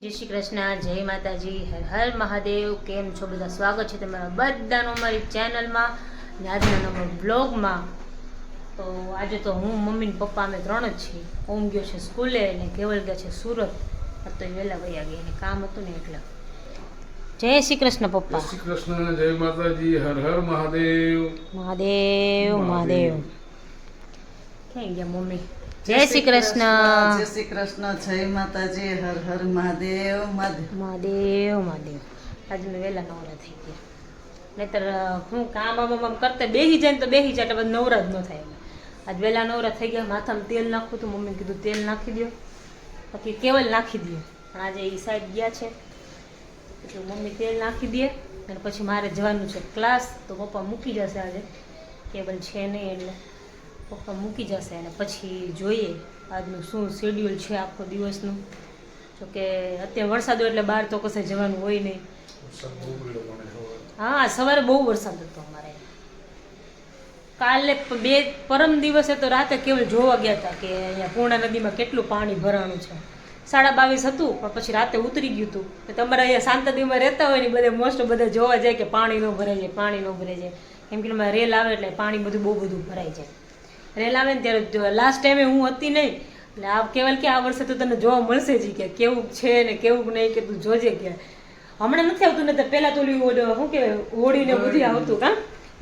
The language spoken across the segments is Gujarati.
જય શ્રી કૃષ્ણ, જય માતાજી, હર હર મહાદેવ. કેમ છો બધા? સ્વાગત છે તમારા બધાનું અમારી ચેનલમાં અને આજના નવા બ્લોગમાં. તો આજે તો હું, મમ્મી ને પપ્પા અમે ત્રણ જ છીએ. ઓમ ગયો છે સ્કૂલે અને કેવલ ગયા છે સુરત. તો વહેલા વયા ગયા, એને કામ હતું ને એટલે. જય શ્રી કૃષ્ણ પપ્પા. જય શ્રી કૃષ્ણ, જય માતાજી, હર હર મહાદેવ. મહાદેવ મહાદેવ. ક્યાં ગયા મમ્મી? જય શ્રી કૃષ્ણ. જય શ્રી કૃષ્ણ, જય માતાજી, હર હર મહાદેવ. મહાદેવ મહાદેવ. આજે મેં વહેલા નવરા થઈ ગયા, નહીતર હું કામ આમ કરતા બેસી જાય ને તો બેસી જાય એટલે નવરા જ ન થાય. આજ વહેલા નવરા થઈ ગયા. માથામાં તેલ નાખવું તો મમ્મી કીધું તેલ નાખી દો, બાકી કેવલ નાખી દો. પણ આજે એ સાઈડ ગયા છે એટલે મમ્મી તેલ નાખી દે અને પછી મારે જવાનું છે ક્લાસ. તો પપ્પા મૂકી જશે, આજે કેવલ છે નહીં એટલે પપ્પા મૂકી જશે અને પછી જોઈએ આજનું શું શેડ્યુલ છે આખો દિવસનું. જોકે અત્યારે વરસાદ હોય એટલે બહાર તો કશે જવાનું હોય નહીં. હા, સવારે બહુ વરસાદ હતો અમારે. કાલે પરમ દિવસે તો રાતે કેવલ જોવા ગયા હતા કે અહીંયા પૂર્ણા નદીમાં કેટલું પાણી ભરાણું છે. 22:30 હતું, પણ પછી રાતે ઉતરી ગયું હતું. તમારે અહીંયા શાંતિમાં રહેતા હોય ને બધે મોસ્ટ બધા જોવા જાય કે પાણી ન ભરાઈ જાય, પાણી ન ભરાઈ જાય. કેમ કે રેલ આવે એટલે પાણી બહુ બધું ભરાઈ જાય. રેલ આવે ને ત્યારે લાસ્ટ ટાઈમે હું હતી નહીં એટલે આ કેવલ કે આ વર્ષે તો તને જોવા મળશે જ કે કેવું છે ને કેવું નહીં, કે તું જોજે કે. હમણાં નથી આવતું ને તો પહેલાં તો શું કહેવાય હોળી ને બધું આવતું, કાં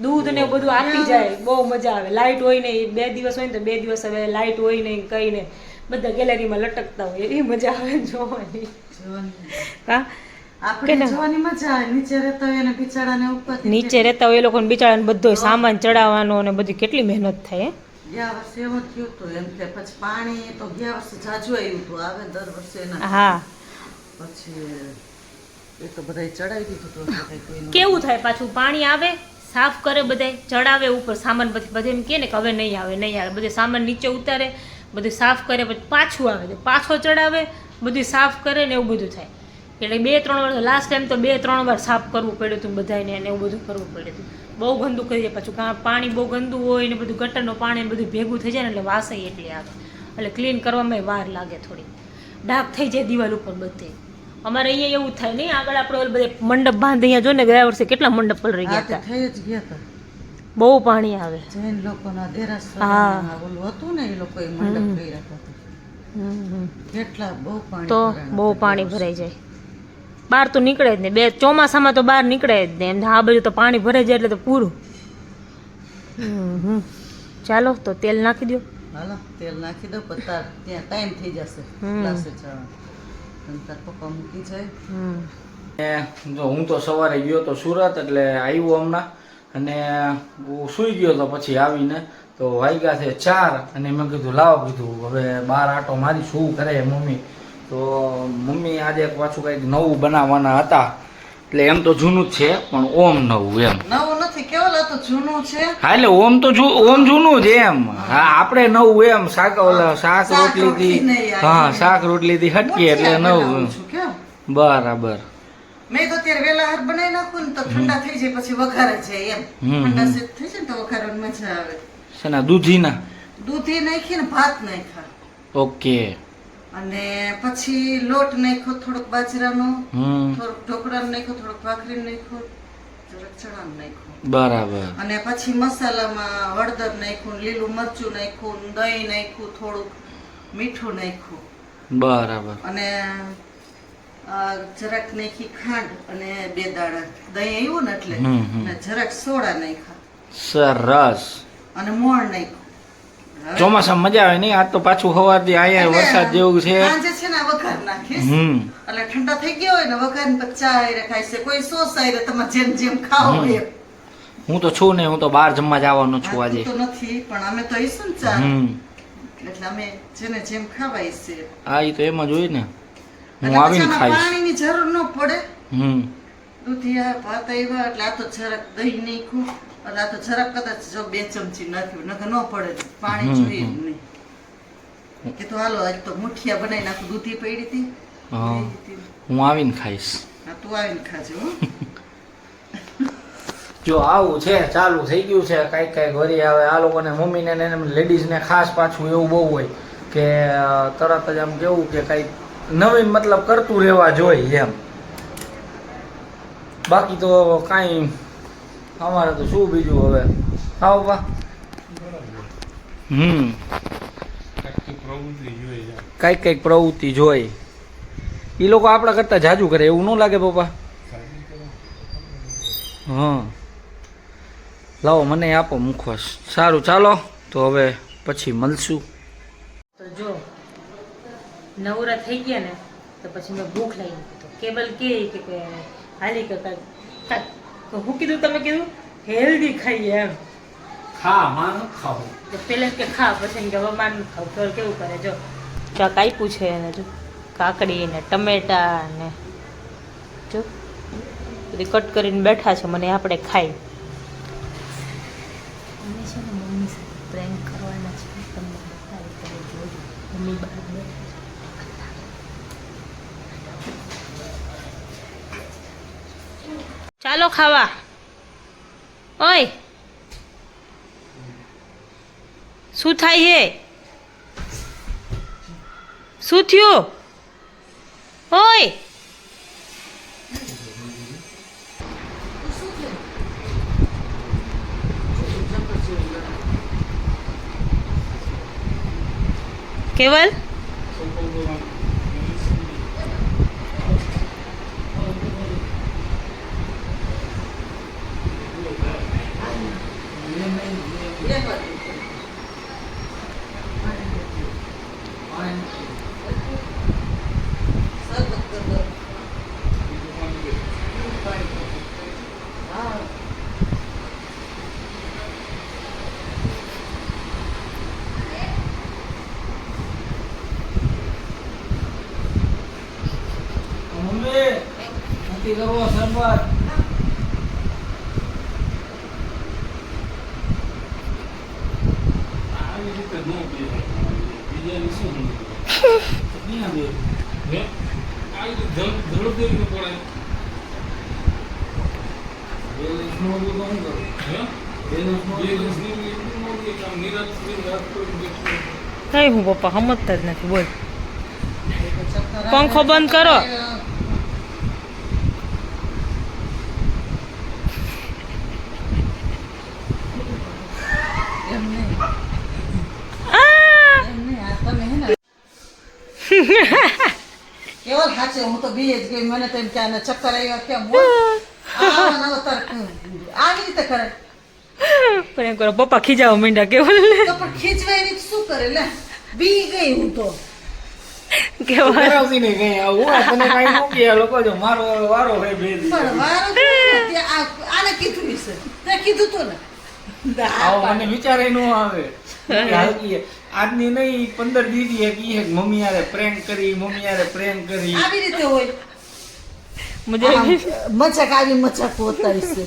દૂધ ને બધું આપી જાય, બહુ મજા આવે. લાઇટ હોય નહીં, 2 દિવસ હોય ને તો 2 દિવસ હવે લાઇટ હોય નહીં, કંઈ નહીં, બધા ગેલેરીમાં લટકતા હોય, એ મજા આવે જોવાની. કાં આપણે જોવાની મજા આવે. નીચે રહેતા હોય અને બિચારાને ઉપર, નીચે રહેતા હોય એ લોકોને બિચારાને બધો સામાન ચડાવવાનો અને બધી કેટલી મહેનત થાય. ગયા વર્ષે એવું થયું હતું એમ કે પછી પાણી તો ગયા વર્ષે જાજુ આવ્યું હતું, આવે દર વર્ષે ના. હા, પછી એ તો બધાય ચડાવી દીધું હતું. કેવું થાય પાછું પાણી આવે, સાફ કરે, બધાય ચડાવે ઉપર સામાન, પછી બધે એમ કહે ને કે હવે નહીં આવે નહીં આવે, બધે સામાન નીચે ઉતારે, બધું સાફ કરે, પછી પાછું આવે, પાછો ચડાવે, બધું સાફ કરે ને એવું બધું થાય. એટલે 2-3 વાર, લાસ્ટ ટાઈમ તો 2-3 વાર સાફ કરવું પડ્યું હતું બધાને, અને એવું બધું કરવું પડ્યું હતું. બહુ ગંદુ કરી જાય પાછું, પાણી બહુ ગંદુ હોય ને બધું ગટરનું પાણી બધું ભેગું થઈ જાય ને એટલે વાસય એટલી આવે, એટલે ક્લીન કરવામાં વાર લાગે થોડી. ડાઘ થઈ જાય દિવાલ ઉપર બધે. અમારે અહીંયા એવું થાય નહીં, આગળ આપણે બધે મંડપ બાંધી, અહીંયા જો ને ગયા વર્ષે કેટલા મંડપ પલળી ગયા હતા. થઈ જ ગયા હતા. બહુ પાણી આવે. જૈન લોકોના દેરાસર ઓલું હતું ને, એ લોકોએ મંડપ કર્યા હતા. કેટલા બહુ પાણી, તો બહુ પાણી ભરાઈ જાય. બહાર તો નીકળે જ નહીં, ચોમાસામાં તો બહાર નીકળે જ નહીં. આ બાજુ તો પાણી ભરાઈ જાય એટલે તો પૂરું. ચાલો તો તેલ નાખી દો. હાલો તેલ નાખી દો, પતાર ત્યાં ટાઈમ થઈ જશે ક્લાસે જવાનો. તાર પપ્પા મૂકી જાય. જો હું તો સવારે ગયો તો સુરત, એટલે આવ્યો હમણાં અને હું સૂઈ ગયો તો પછી આવીને તો વાગ્યા છે 4 અને મેં કીધું લાવો, કીધું હવે બહાર આટો મારી શું કરે મમ્મી. તો મમ્મી આજે પાછું કંઈક નવું બનાવવાના હતા, એટલે એમ તો જૂનું જ છે પણ ઓમ નવું એમ. નવું નથી, કેવલ આ તો જૂનું છે. હા એટલે ઓમ તો ઓમ જૂનું જ એમ. હા આપણે નવું એમ, શાક રોટલી થી, હા શાક રોટલી થી હટકી એટલે નવું. બરાબર. મેં તો ત્યારે વેલા હાથ બનાવી નાખું ને તો ઠંડા થઈ જાય પછી વઘારે જાય એમ. ઠંડા સેટ થઈ જાય ને તો વઘારવાની મજા આવે. શેના? દૂધીના? દૂધી નાખીને ભાત નાખ્યા. ઓકે. અને પછી લોટ નાખ્યો, થોડોક બાજરાનો, થોડોક ઢોકળાનો નાખ્યો, થોડોક ભાખરીનો નાખ્યો, જરાક ચણાનો નાખ્યો. બરાબર. અને પછી મસાલામાં હળદર નાખ્યું, લીલું મરચું નાખ્યું, દહીં નાખ્યું, થોડુંક મીઠું નાખ્યું. બરાબર. અને જરાક નાખી ખાંડ અને 2 દાણા દહીં આવ્યું ને એટલે, અને જરાક સોડા નાખ્યા. સરસ. અને મોણ નાખ્યું. ચોમાસામાં મજા આવે નહીં. આજ તો પાછું સવારથી આયા વરસાદ જેવું છે. સાંજે છે ને વઘાર નાખીશ, એટલે ઠંડા થઈ ગયા હોય ને વઘાર ને પછી ચા હારે ખાય છે, કોઈ સોસ હારે, તમારે જેમ જેમ ખાવ એમ. હું તો છું ને, હું તો બહાર જમવા જવાનો છું આજે. તો નથી પણ અમે તો આવીશું ને ચા, એટલે અમે જેને જેમ ખાવાય છે. હા એ તો એમ જ હોય ને. હું આવીને ખાઈશ. પાણીની જરૂર ન પડે. દૂધિયા ભાત આવ્યા એટલે આ તો જરાક દહીં નાખ્યું, એટલે આ તો જરાક કદાચ જો 2 ચમચી નાખ્યું, નકર ન પડે, પાણી જોઈએ નહીં. કે તો હાલો આજ તો મુઠિયા બનાવી નાખું, દૂધી પડી હતી. હું આવીને ખાઈશ. હા તું આવીને ખાજે હો. જો આવું છે, ચાલુ થઈ ગયું છે કઈક વરી આવે આ લોકોને, મમ્મીને લેડીઝને ખાસ પાછું એવું બહુ હોય કે તરત જ આમ કેવું કે કઈક નવીન મતલબ કરતું રહેવા જોઈએ એમ. બાકી તો કાંઈ અમારે તો શું બીજું હવે. હા પપ્પા. કંઈક પ્રવૃત્તિ જોઈ. એ લોકો આપણા કરતાં જાજુ કરે એવું ન લાગે પપ્પા? હા લાવો મને આપો મુખવાસ. સારું ચાલો તો હવે પછી મળશું. તો જો નવરા થઈ ગયા ને તો પછી મેં ભૂખ લાગી તો કેબલ કે હાલી કાંઈક હું કીધું તમે કીધું હેલ્ધી ખાઈએ એમ. ખા માન ખાવું. તો પેલા કે ખા પછી કે હવે માન ખાવ. તો કેવું કરે જો ચાક આપ્યું છે એને જો કાકડી ને ટમેટા ને જો બધી કટ કરીને બેઠા છે મને આપણે ખાઈ. અમે છે ને મમ્મી સાથે પ્રેન્ક કરવાના છે તમને બતાવી તમે જોજો. મમ્મી બહાર બેઠા છે. ચાલો ખાવા. ઓય શું થાય હે? શું થયું? ઓય કેવલ મમ્મી નથી કરવો શરબત. આવી રીતે ન પીવાય. બીજાની શું સમજવું? ક્યાં બે? હે? આવી રીતે ધડ દેવી પડે. બેલેન્સ નો હોય તો શું કરું? હે? બેલેન્સ નો હોય તો બેલેન્સની એટલું ન હોય કે આમ નિરાશ થઈને રાત કરી બેઠું. કઈ હું પપ્પા સમજતા જ નથી. બોલ પંખો બંધ કરો. એમ નહીં. આ! એમ નહીં. આ તમે હે ને કેવો સાચે હું તો બી જ ગઈ. મને તો એમ કે આને ચક્કર આવ્યા કેમ બોલ. આવા નવો તર્ક આવી રીતે કરે પણ એમ કરો પપ્પા ખીજાવા માંડ્યા કેવલ તો પણ ખીચવાય રીતે શું કરે લે. બી ગઈ હું તો. કેવલ કરાવતી નહીં કઈ આવું. તને કાંઈ મૂકી આ લોકો જો મારો વારો હોય બે દી. પણ વારો થોડી ને. તે આને કીધું હશે. તે કીધું તો ને. આવો મને વિચારે ન આવે. હાલકી આજની નહીં 15 દીદી એક ઈ એક મમ્મી યારે પ્રેન્ક કરી, મમ્મી યારે પ્રેન્ક કરી. આવી રીતે હોય. મજા આમ આવી મજાક આવી મજાક હોતા હશે.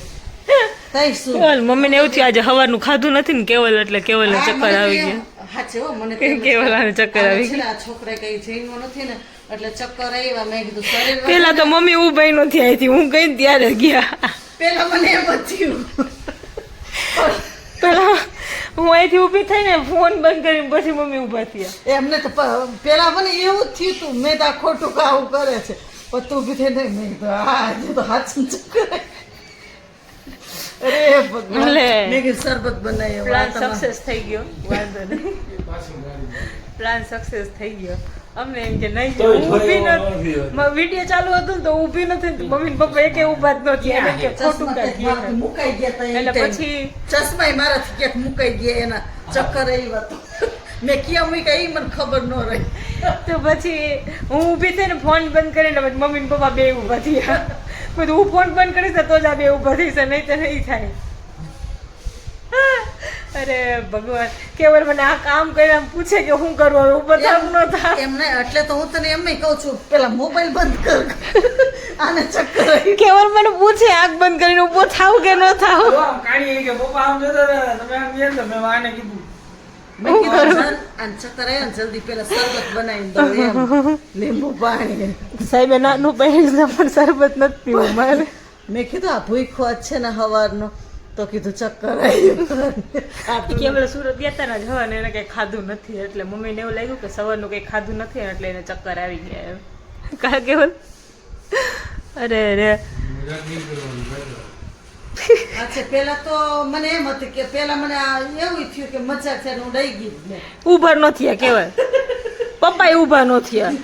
તઈ શું કેવલ મમ્મીને એવું થયું આજે સવારનું ખાધું નથી ને કેવલ એટલે કેવલને ચક્કર આવી ગયા. હાચે હો મને કેવલ આને ચક્કર આવી ગયા. આ છોકરા કઈ જઈનો નથી ને એટલે ચક્કર આવ્યા. મેં કીધું શરીર પેલા તો મમ્મી ઊભાઈ નથી આવી હતી. હું ગઈ ને ત્યારે ગયા. પેલા મને એમ જ થયું. પેલા હું અહીંથી ઊભી થઈને ફોન બંધ કરીને પછી મમ્મી ઊભા થયા. એમને તો પેલા મને એવું જ થયું તું. મેં તો આ ખોટું કાવું કરે છે પણ તું ઊભી થઈને મેં કીધું આ આજે તો હાચું ચક્કર અરે ભગવાન. લે. મેં કીધું શરબત બનાવ્યો. પ્લાન સક્સેસ થઈ ગયો. વાંધો નહીં. પ્લાન સક્સેસ થઈ ગયો. અમને એમ કે નહીં તોય ઊભી થયો નથી. નથી. વિડીયો ચાલુ હતું ને તો ઊભી નથી. મમ્મી ને પપ્પા એકે ઊભા જ નથી. એને કે ખોટું કાઢી ચશ્મા મુકાઈ ગયા તા એટલે એટલે પછી ચશ્મા મારાથી ક્યાંક મુકાઈ ગયા. એના ચક્કર આવ્યા તો મેં ક્યાં મૂક્યા એ મને ખબર ન રહી. તો પછી હું ઊભી થઈને ફોન બંધ કરીને પછી મમ્મી ને પપ્પા બે ઊભા થયા. બધું હું ફોન બંધ કરીશ ને તો જ આ બે ઊભા થઈશ નહીં તો નહીં થાય. અરે ભગવાન કેવલ મને આ કામ કરીને પૂછે કે હું કરું હવે હું બતાવું ન થાય. એમ નહીં એટલે તો હું તને એમ કહું છું પેલા મોબાઈલ બંધ કર. આને ચક્કર આવી. કેવલ મને પૂછે આંખ બંધ કરીને ઊભો થાવ કે ન થાવ. જો આમ કાઢી કે પપ્પા આમ જોતા હતા, તમે આમ ગયા તો મેં આને કીધું મેં કીધું ચાલ આને ચક્કર આવ્યા ને જલ્દી પેલા શરબત બનાવી દો એમ લીંબુ પાણી. સાહેબે નાનું પહેરીશ ને પણ શરબત નથી પીવું મારે. મેં કીધું આ ભૂખો જ છે ને સવારનો તો કીધું ચક્કર આવ્યું. કેવલ સુરત ગયા હતા ને જવા ને એને કઈ ખાધું નથી એટલે મમ્મીને એવું લાગ્યું કે સવારનું કઈ ખાધું નથી એટલે એને ચક્કર આવી ગયા એમ. કા કેવલ અરે રે મજાક નહીં કરવાની ભાઈ. અચ્છા પેલા તો મને એમ હતું કે પેલા મને આ એવું થયું કે મજાક છે ને હું ડઈ ગઈ ને. ઊભા ન થયા કેવાય પપ્પા ઊભા ન થયા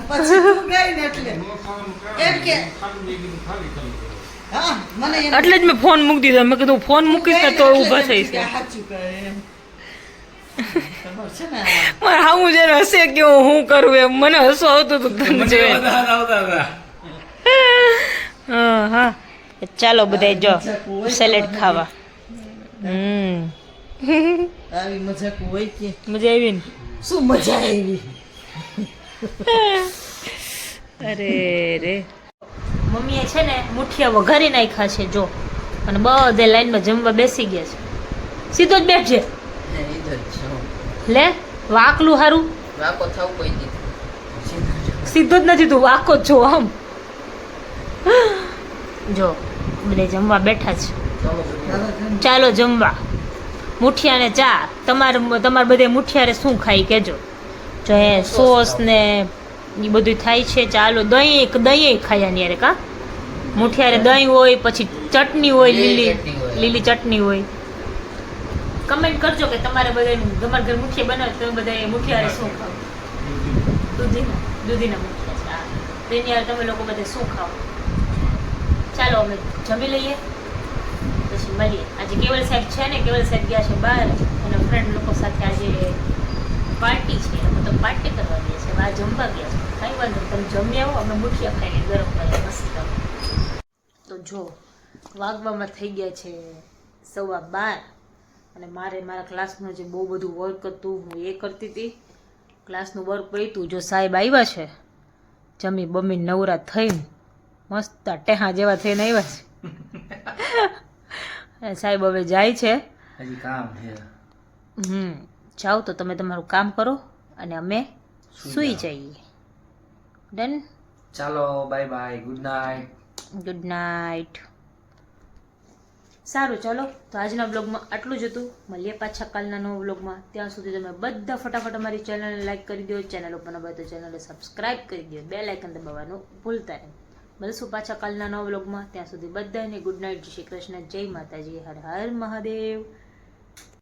પછી તું ગઈ ને એટલે નો ખાવાનું કારણ એમ કે ખાલી મેં કીધું ખાલી ખાલી કરો. હા મને એમ એટલે જ મેં ફોન મૂકી દીધો મેં કીધું ફોન મૂકીશ ને તો ઊભા થઈશ કે સાચું કહે એમ. ખબર છે ને મારે હાવું જયારે હશે કે હું કરું એમ મને હસો આવતું હતું તને મને જોઈને. વધારે આવતા હતા. હા હા ચાલો બધા જો સેલેડ ખાવા આવી મજાક હોય કે મજા આવી ને શું મજા આવી અરે રે મમ્મીએ છે ને મુઠિયા વઘારી નાખ્યા છે જો અને બધે લાઈનમાં જમવા બેસી ગયા છે સીધો જ બેઠજે લે વાકલું હારું વાકો થવું કોઈ નહીં સીધો જ નથી તું વાકો જ છો આમ જો બધે જમવા બેઠા છે ચાલો જમવા મુઠિયા ને ચા તમારે બધે મુઠિયારે શું ખાઈ કેજો જો એ સોસ ને એ બધું થાય છે ચાલો દહીં ખાયા ને યાર કા મુઠિયારે દહીં હોય પછી ચટણી હોય લીલી ચટણી હોય કમેન્ટ કરજો કે તમારે તમારા ઘર મુઠિયા બનાવે તમે બધા મુઠિયારે શું ખાવ દૂધીના મુઠિયા છે તેની યાર તમે લોકો બધે શું ખાવ ચાલો અમે જમી લઈએ પછી મળીએ આજે કેવલ સાહેબ છે ને કેવલ સાહેબ ગયા છે બહાર એના ફ્રેન્ડ લોકો સાથે આજે પાર્ટી છે અમે તો પાર્ટી કરવા ગયા છે બહાર જમવા ગયા છે કાંઈ વાંધો નહીં તમે જમી આવો અમે મુઠિયા ખાઈને ગરમ કરીએ મસ્ત તો જો વાગવામાં થઈ ગયા છે 12:15 અને મારે મારા ક્લાસનું જે બહુ બધું વર્ક હતું હું એ કરતી હતી ક્લાસનું વર્ક પડ્યું જો સાહેબ આવ્યા છે જમી બમી નવરા થઈને મસ્ત ટેહા જેવા થઈને આવ્યા છે સાહેબ હવે જાય છે હજી કામ છે. જાઓ તો તમે તમારું કામ કરો અને અમે સૂઈ જઈએ ડન ચાલો bye bye good night. Good night સારું ચાલો તો આજના બ્લોગમાં આટલું જ હતું મળીએ પાછા કાલના નવા બ્લોગમાં ત્યાં સુધી તમે બધા ફટાફટ અમારી ચેનલને લાઈક કરી દો ચેનલ ઉપર ન હોય તો ચેનલને સબસ્ક્રાઈબ કરી દો બેલ આઇકન દબાવવાનું ભૂલતા નહીં મળશું પાછા કાલના નવા બ્લોગમાં ત્યાં સુધી બધાને ગુડ નાઇટ જય શ્રી કૃષ્ણ જય માતાજી હર હર મહાદેવ